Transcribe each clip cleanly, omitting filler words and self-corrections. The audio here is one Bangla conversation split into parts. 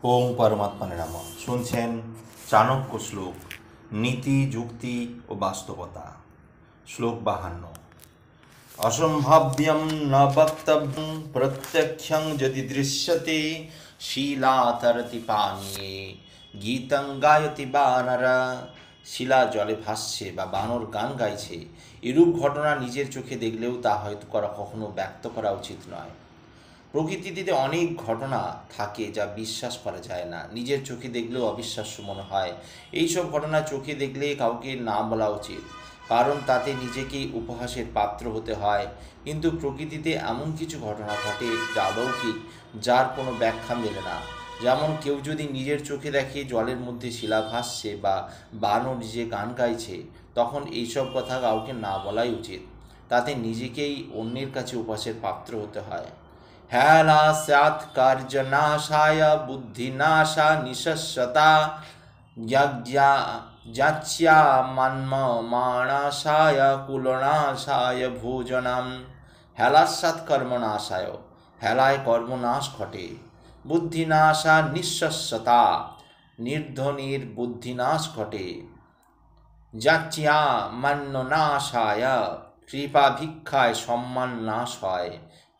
ওম পরমাত্মনে নমঃ। শুনছেন চাণক্য শ্লোক, নীতি, যুক্তি ও বাস্তবতা। শ্লোক 52। অসম্ভাব্যম ন বক্তব্যং প্রত্যক্ষং যদি দৃশ্যতে শিলাতরতি পানীয়ে গীতং গায়তি বানর। শিলা জলে ভাসছে বা বানর গান গাইছে, এরূপ ঘটনা নিজের চোখে দেখলেও তা হয়তো কখনো ব্যক্ত করা উচিত নয়। প্রকৃতিতে অনেক ঘটনা থাকে যা বিশ্বাস করা যায় না, নিজের চোখে দেখলেও অবিশ্বাস্য মনে হয়। এইসব ঘটনা চোখে দেখলে কাউকে না বলা উচিত, কারণ তাতে নিজেকেই উপহাসের পাত্র হতে হয়। কিন্তু প্রকৃতিতে এমন কিছু ঘটনা ঘটে যা অলৌকিক, যার কোনো ব্যাখ্যা মেলে না। যেমন কেউ যদি নিজের চোখে দেখে জলের মধ্যে শিলা ভাসছে বা বানর নিজে গান গাইছে, তখন এইসব কথা কাউকে না বলাই উচিত। তাতে নিজেকেই অন্যের কাছে উপহাসের পাত্র হতে হয়। হেলা স্যাৎ কার্যনাশায় বুদ্ধিনাশা নিশস্যতা যাচ্যা মানমানাশায় কুলনাশায় ভোজনম। হেলাস্যাৎ কর্মনাশায়, হেলায় কর্মনাশ ঘটে। বুদ্ধিনাশা নিঃশস্যতা, নির্ধনের বুদ্ধিনাশ ঘটে। যাচ্যা মান্যনাশায়, কৃপা ভিক্ষায় সম্মান নাশ হয়।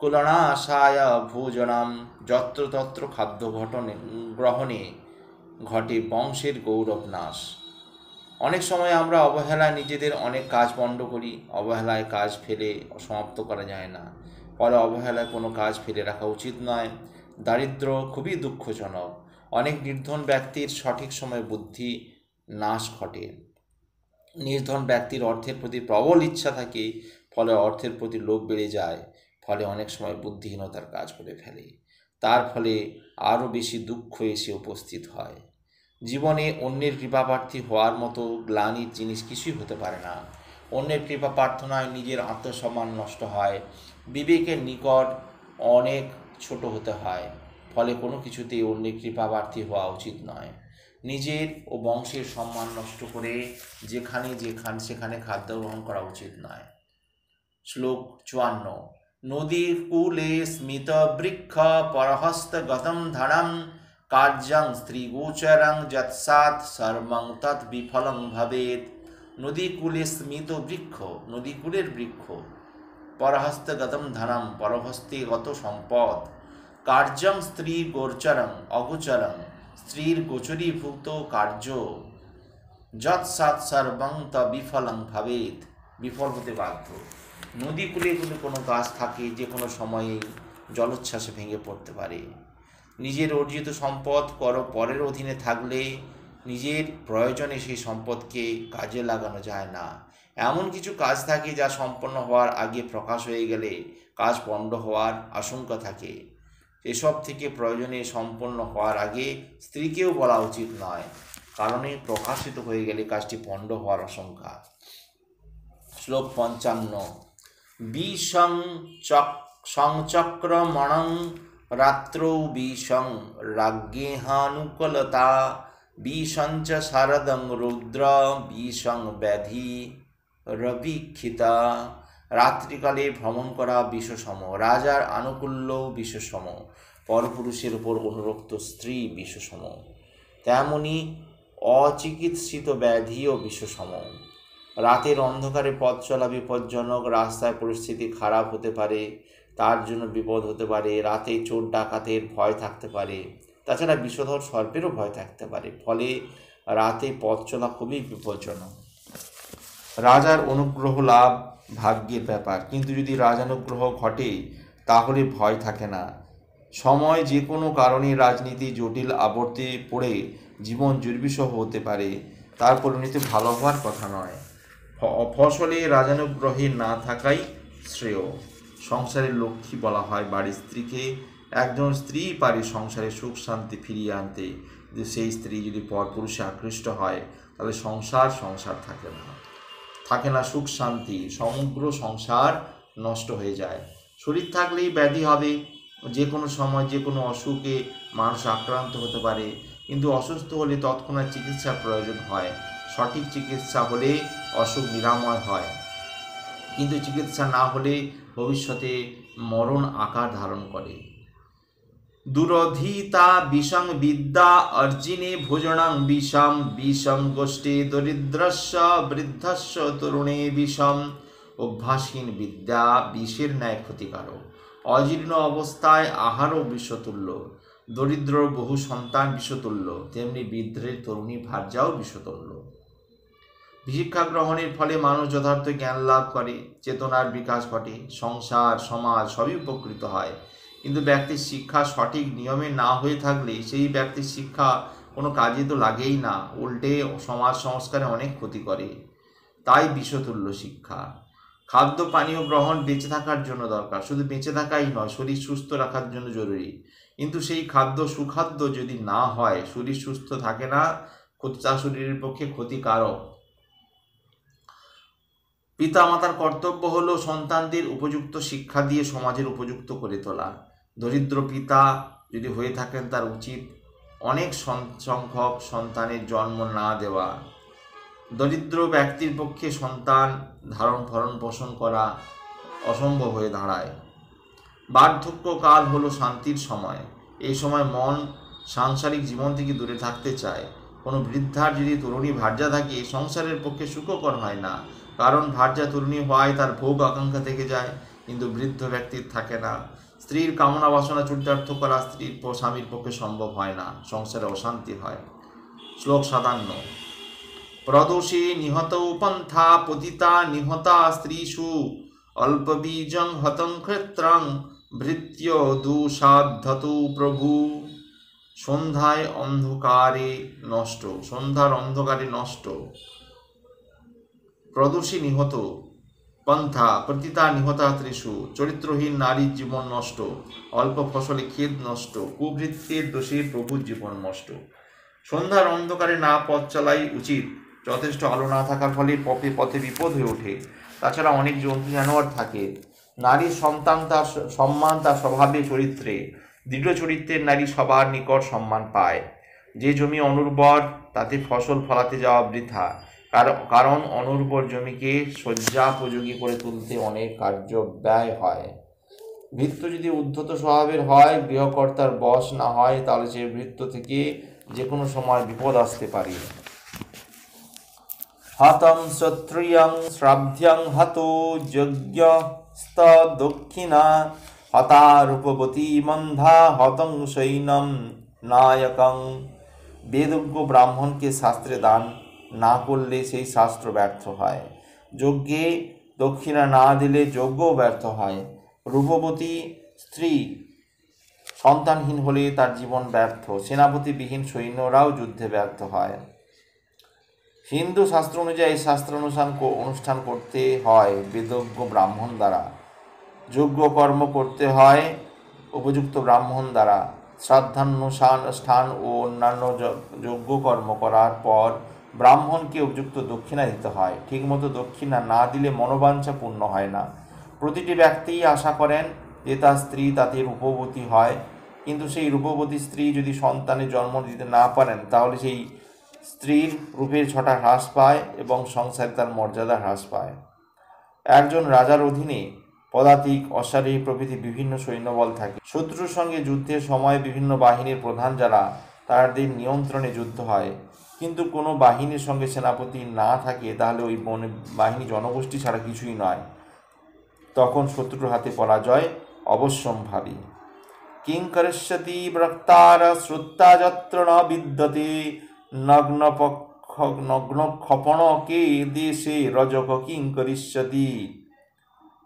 কুলনাশায় ভোজনম, যত্রতত্র খাদ্য গ্রহণে ঘটে বংশের গৌরব নাশ। অনেক সময় আমরা অবহেলায় নিজেদের অনেক কাজ পণ্ড করি। অবহেলায় কাজ ফেলে সমাপ্ত করা যায় না, ফলে অবহেলায় কোনো কাজ ফেলে রাখা উচিত নয়। দারিদ্র খুবই দুঃখজনক। অনেক নির্ধন ব্যক্তির সঠিক সময়ে বুদ্ধি নাশ ঘটে। নির্ধন ব্যক্তির অর্থের প্রতি প্রবল ইচ্ছা থাকে, ফলে অর্থের প্রতি লোভ বেড়ে যায়, ফলে অনেক সময় বুদ্ধিহীনতার কাজ করে ফেলে। তার ফলে আরও বেশি দুঃখ এসে উপস্থিত হয়। জীবনে অন্যের কৃপাপ্রার্থী হওয়ার মতো গ্লানির জিনিস কিছুই হতে পারে না। অন্যের কৃপা প্রার্থনায় নিজের আত্মসম্মান নষ্ট হয়, বিবেকের নিকট অনেক ছোট হতে হয়। ফলে কোনো কিছুতেই অন্যের কৃপাপ্রার্থী হওয়া উচিত নয়। নিজের ও বংশের সম্মান নষ্ট করে সেখানে খাদ্য গ্রহণ করা উচিত নয়। শ্লোক 54। নদীর কূলে স্মিত বৃক্ষ পরহস্তগতম ধনম কার্যং স্ত্রীগোচরং যৎসাৎ সর্বং তৎ বিফলং ভবেৎ। নদীকূলে স্মিত বৃক্ষ, নদীকূলের বৃক্ষ, পরহস্তগতম ধনম, পরহস্তেগত সম্পদ, কার্যং স্ত্রী গোচরং, অগোচরং, স্ত্রীর গোচরীভূত কার্য, যৎসাৎ সর্বং ত বিফলং ভবেৎ, বিফল হতে বাধ্য। নদীকূলে কোনো গাছ থাকে যে কোনো সময়েই জলোচ্ছ্বাসে ভেঙে পড়তে পারে। নিজের অর্জিত সম্পদ পরের অধীনে থাকলে নিজের প্রয়োজনে সেই সম্পদকে কাজে লাগানো যায় না। এমন কিছু কাজ থাকে যা সম্পন্ন হওয়ার আগে প্রকাশ হয়ে গেলে কাজ পণ্ড হওয়ার আশঙ্কা থাকে। এসব থেকে প্রয়োজনে সম্পন্ন হওয়ার আগে স্ত্রীকেও বলা উচিত নয়, কারণে প্রকাশিত হয়ে গেলে কাজটি পণ্ড হওয়ার আশঙ্কা। শ্লোক 55। বিষং সংচক্রমণং রাত্রৌ বিষং রাজ্ঞেহানুকূলতা বিষঞ্চ শারদং রৌদ্র বিষং ব্যাধি রবিক্ষিতা। রাত্রিকালে ভ্রমণ করা বিষসম, রাজার আনুকূল্য বিষসম, পরপুরুষের উপর অনুরক্ত স্ত্রী বিষসম। তেমনি অচিকিৎসিত ব্যাধিও বিষসম। রাতের অন্ধকারে পথ চলা বিপজ্জনক, রাস্তায় পরিস্থিতি খারাপ হতে পারে, তার জন্য বিপদ হতে পারে। রাতে চোর ডাকাতের ভয় থাকতে পারে, তাছাড়া বিষধর সর্পেরও ভয় থাকতে পারে, ফলে রাতে পথ চলা খুবই বিপজ্জনক। রাজার অনুগ্রহ লাভ ভাগ্যের ব্যাপার, কিন্তু যদি রাজানুগ্রহ ঘটে তাহলে ভয় থাকে না। সময় যে কোনো কারণে রাজনীতি জটিল আবর্তে পড়ে জীবন দুর্বিষহ হতে পারে, তার পরিণতি ভালো হওয়ার কথা নয়। ফসলে রাজানুগ্রহে না থাকাই শ্রেয়। সংসারের লক্ষ্মী বলা হয় বাড়ির স্ত্রীকে। একজন স্ত্রী পারে সংসারে সুখ শান্তি ফিরিয়ে আনতে, কিন্তু সেই স্ত্রী যদি পরপুরুষে আকৃষ্ট হয় তাহলে সংসার থাকে না সুখ শান্তি, সমগ্র সংসার নষ্ট হয়ে যায়। শরীর থাকলেই ব্যাধি হবে, যে কোনো সময় যে কোনো অসুখে মানুষ আক্রান্ত হতে পারে, কিন্তু অসুস্থ হলে তৎক্ষণাৎ চিকিৎসার প্রয়োজন হয়। সঠিক চিকিৎসা হলে অসুখ নিরাময় হয়, কিন্তু চিকিৎসা না হলে ভবিষ্যতে মরণ আকার ধারণ করে। দুরধীতা বিষং বিদ্যা অর্জিনে ভোজনং বিষম বিষম গোষ্ঠী দরিদ্রস্য বৃদ্ধস্য তরুণে বিষম। অভ্যাসহীন বিদ্যা বিষের ন্যায় ক্ষতিকারক। অজীর্ণ অবস্থায় আহারও বিষতুল্য। দরিদ্র বহু সন্তান বিষতুল্য, তেমনি বৃদ্ধের তরুণী ভার্যাও বিষতুল্য। শিক্ষা গ্রহণের ফলে মানুষ যথার্থ জ্ঞান লাভ করে, চেতনার বিকাশ ঘটে, সংসার সমাজ সবই উপকৃত হয়। কিন্তু ব্যক্তির শিক্ষা সঠিক নিয়মে না হয়ে থাকলে সেই ব্যক্তির শিক্ষা কোনো কাজে তো লাগেই না, উল্টে সমাজ সংস্কারে অনেক ক্ষতি করে। তাই বিষতুল্য শিক্ষা। খাদ্য পানীয় গ্রহণ বেঁচে থাকার জন্য দরকার, শুধু বেঁচে থাকাই নয়, শরীর সুস্থ রাখার জন্য জরুরি। কিন্তু সেই খাদ্য সুখাদ্য যদি না হয়, শরীর সুস্থ থাকে না, তা শরীরের পক্ষে ক্ষতিকারক। পিতামাতার কর্তব্য হলো সন্তানদের উপযুক্ত শিক্ষা দিয়ে সমাজের উপযুক্ত করে তোলা। দরিদ্র পিতা যদি হয়ে থাকেন, তার উচিত অনেক সংখ্যক সন্তানের জন্ম না দেওয়া। দরিদ্র ব্যক্তির পক্ষে সন্তান ভরণ পোষণ করা অসম্ভব হয়ে দাঁড়ায়। বার্ধক্যকাল হলো শান্তির সময়। এই সময় মন সাংসারিক জীবন থেকে দূরে থাকতে চায়। কোনো বৃদ্ধার যদি তরুণী ভার্যা থাকে, সংসারের পক্ষে সুখকর হয় না, কারণ ভার্যা তরুণী হওয়ায় তার ভোগ আকাঙ্ক্ষা থেকে যায়, কিন্তু বৃদ্ধ ব্যক্তির থাকে না। স্ত্রীর কামনা বাসনা চরিতার্থ করা স্বামীর পক্ষে সম্ভব হয় না, সংসারে অশান্তি হয়। শ্লোক 57। প্রদোষে নিহত পন্থা পতিতা নিহতা স্ত্রীষু অল্পবীজং হতং ক্ষেত্রং ভৃত্য দুষাদ্ধতু প্রভু। সন্ধ্যার অন্ধকারে নষ্ট। প্রদোষী নিহত পন্থা পতিতা নিহতা স্ত্রীষু, চরিত্রহীন নারীর জীবন নষ্ট, অল্প ফসলে ক্ষেত নষ্ট, কুবৃত্তের দোষে প্রভুর জীবন নষ্ট। সন্ধ্যার অন্ধকারে না পথ চলাই উচিত। যথেষ্ট আলো না থাকার ফলে পথে বিপদ হয়ে ওঠে। তাছাড়া অনেক জন্তু জানোয়ার থাকে। নারীর সম্মান তার স্বভাবে চরিত্রে। দৃঢ় চরিত্রের নারী সবার নিকট সম্মান পায়। যে জমি অনুর্বর, তাতে ফসল ফলাতে যাওয়া বৃথা, কারণ অনুর্বর জমিকে শয্যাপযোগী করে তুলতে অনেক কার্য ব্যয় হয়। ভৃত্য যদি উদ্ধত স্বভাবের হয়, গৃহকর্তার বশ না হয়, তাহলে সে ভৃত্য থেকে যে কোনো সময় বিপদ আসতে পারে। হতং ক্ষত্রিয়ং শ্রাদ্ধং হতো যজ্ঞস্ত দক্ষিণা হতা রূপবতী মন্ধা হতং সৈন্যম নায়কং। বেদজ্ঞ ব্রাহ্মণকে শাস্ত্রে দান না করলে সেই শাস্ত্র ব্যর্থ হয়। যজ্ঞে দক্ষিণা না দিলে যজ্ঞও ব্যর্থ হয়। রূপবতী স্ত্রী সন্তানহীন হলে তার জীবন ব্যর্থ। সেনাপতিবিহীন সৈন্যরাও যুদ্ধে ব্যর্থ হয়। হিন্দু শাস্ত্র অনুযায়ী অনুষ্ঠান করতে হয় বেদজ্ঞ ব্রাহ্মণ দ্বারা। যোগ্য কর্ম করতে হয় উপযুক্ত ব্রাহ্মণ দ্বারা। শ্রাদ্ধানুষ্ঠান ও অন্যান্য যোগ্য কর্ম করার পর ব্রাহ্মণকে উপযুক্ত দক্ষিণা দিতে হয়। ঠিকমতো দক্ষিণা না দিলে মনোবাঞ্ছা পূর্ণ হয় না। প্রতিটি ব্যক্তিই আশা করেন যে তার স্ত্রী তাতে রূপবতী হয়, কিন্তু সেই রূপবতী স্ত্রী যদি সন্তানের জন্ম দিতে না পারেন, তাহলে সেই স্ত্রীর রূপের ছটা হ্রাস পায় এবং সংসারে তার মর্যাদা হ্রাস পায়। একজন রাজার অধীনে পদাতিক, অশ্বারোহী প্রভৃতি বিভিন্ন সৈন্যবল থাকে। শত্রুর সঙ্গে যুদ্ধের সময় বিভিন্ন বাহিনীর প্রধান যারা, তাদের নিয়ন্ত্রণে যুদ্ধ হয়। কিন্তু কোনো বাহিনীর সঙ্গে সেনাপতি না থাকে, তাহলে ওই বাহিনী জনগোষ্ঠী ছাড়া কিছুই নয়। তখন শত্রুর হাতে পরাজয় অবশ্যম্ভাবী। কিং করিষ্যতি ব্রক্তার শ্রুতা যত্র ন বিদ্যতে নগ্ন ক্ষপণ কে দেশে রজক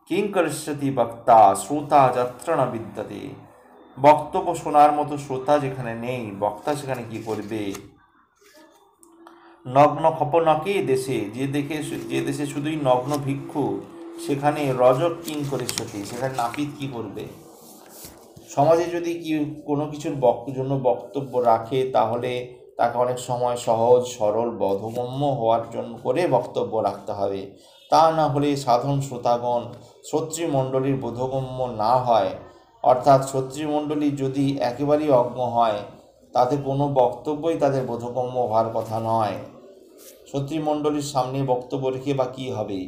কিং করিষ্যতি বক্তা শ্রোতা যত্র ন বিদ্যতে। বক্তব্য শোনার মতো শ্রোতা যেখানে নেই, বক্তা সেখানে কি করবে? নগ্ন ক্ষপণকে দেশে, যে দেশে শুধুই নগ্ন ভিক্ষু, সেখানে রজক কিং করিষ্যতি, সেখানে নাপিত কি করবে? সমাজে যদি কোনো কিছুর জন্য বক্তব্য রাখে, তাহলে তাকে অনেক সময় সহজ সরল বোধগম্য হওয়ার জন্য করে বক্তব্য রাখতে হবে। তা না হলে সাধারণ শ্রোতাগণ শ্রোতৃমণ্ডলীর বোধগম্য না হয়, অর্থাৎ শ্রোতৃমণ্ডলী যদি একেবারেই অজ্ঞ হয়, তাতে কোনো বক্তব্যই তাদের বোধগম্য হওয়ার কথা নয়। শ্রোতৃমণ্ডলীর সামনে বক্তব্য রেখে বা কী হবে?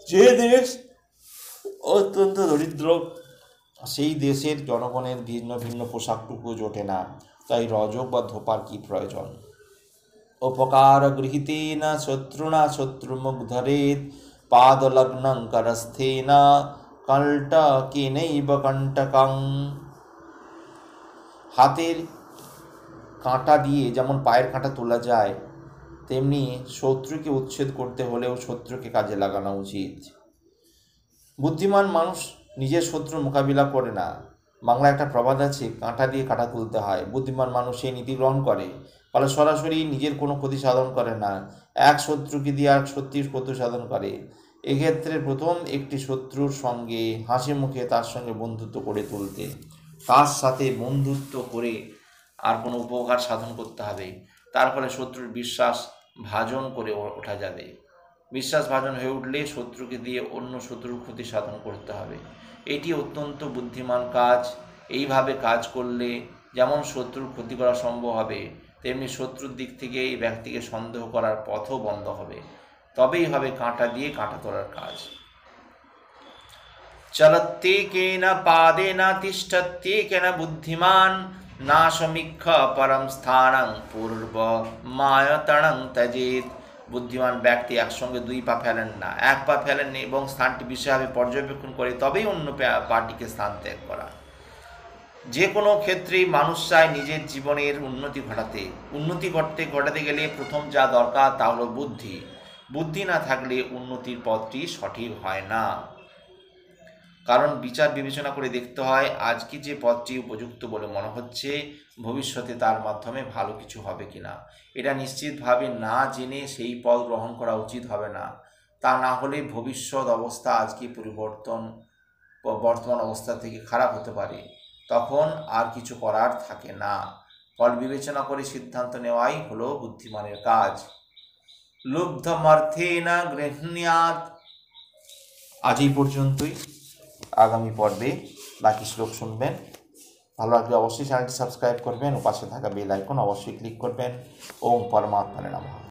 যে দেশ অত্যন্ত দরিদ্র, সেই দেশের জনগণের ভিন্ন ভিন্ন পোশাকটুকু জোটে না, তাই রজক বা ধোপার কি প্রয়োজন। উপকার গৃহীতেন শত্রুণা শত্রুমুখ ধরেত পাদলগ্নং করস্থেন কণ্টকেনৈব কণ্টকং। হাতের কাঁটা দিয়ে যেমন পায়ের কাঁটা তোলা যায়, তেমনি শত্রুকে উচ্ছেদ করতে হলেও শত্রুকে কাজে লাগানো উচিত। বুদ্ধিমান মানুষ নিজের শত্রুর মোকাবিলা করে না। বাংলা একটা প্রবাদ আছে, কাঁটা দিয়ে কাঁটা তুলতে হয়। বুদ্ধিমান মানুষ এই নীতি গ্রহণ করে, ফলে সরাসরি নিজের কোনো ক্ষতি সাধন করে না, এক শত্রুকে দিয়ে আর শত্রুর ক্ষতি সাধন করে। এক্ষেত্রে প্রথম একটি শত্রুর সঙ্গে হাসি মুখে তার সঙ্গে বন্ধুত্ব করে তুলতে, তার সাথে বন্ধুত্ব করে আর কোনো উপকার সাধন করতে হবে। তার ফলে শত্রুর বিশ্বাস ভাজন করে ওঠা যাবে। বিশ্বাস ভাজন হয়ে উঠলে শত্রুকে দিয়ে অন্য শত্রুর ক্ষতি সাধন করতে হবে। এটি অত্যন্ত বুদ্ধিমান কাজ। এইভাবে কাজ করলে যেমন শত্রুর ক্ষতি করা সম্ভব হবে, তেমনি শত্রুর দিক থেকে এই ব্যক্তিকে সন্দেহ করার পথও বন্ধ হবে। তবেই হবে কাঁটা দিয়ে কাঁটা তোলার কাজ। চলত্যেকেন পাদেন তিষ্ঠত্যেকেন বুদ্ধিমান নাশমিক্ষ পরম স্থানং পূর্ব মায়তনং ত্যজেৎ। বুদ্ধিমান ব্যক্তি একসঙ্গে দুই পা ফেলেন না, এক পা ফেলেন এবং স্থানটি বিশেষভাবে পর্যবেক্ষণ করে তবেই অন্য পাটিকে স্থান ত্যাগ করা। যে কোনো ক্ষেত্রেই মানুষ চায় নিজের জীবনের উন্নতি ঘটাতে গেলে প্রথম যা দরকার তা হলো বুদ্ধি। বুদ্ধি না থাকলে উন্নতির পথটি সঠিক হয় না। কারণ বিচার বিবেচনা করে দেখতে হয় আজকে যে পথটি উপযুক্ত বলে মনে হচ্ছে, ভবিষ্যতে তার মাধ্যমে ভালো কিছু হবে কিনা। এটা নিশ্চিতভাবে না জেনে সেই পথ গ্রহণ করা উচিত হবে না। তা না হলে ভবিষ্যৎ অবস্থা আজকে বর্তমান অবস্থা থেকে খারাপ হতে পারে, তখন আর কিছু করার থাকে না। ফল বিবেচনা করে সিদ্ধান্ত নেওয়াই হলো বুদ্ধিমানের কাজ। লুব্ধমর্থেনা গৃহ্ণাৎ। আজ এই পর্যন্তই। আগামী পর্বে বাকি শ্লোক শুনবেন। ভালো লাগলে অবশ্যই চ্যানেলটি সাবস্ক্রাইব করবেন ও পাশে থাকা বেল আইকন অবশ্যই ক্লিক করবেন। ওম পরমাত্মনে নমঃ।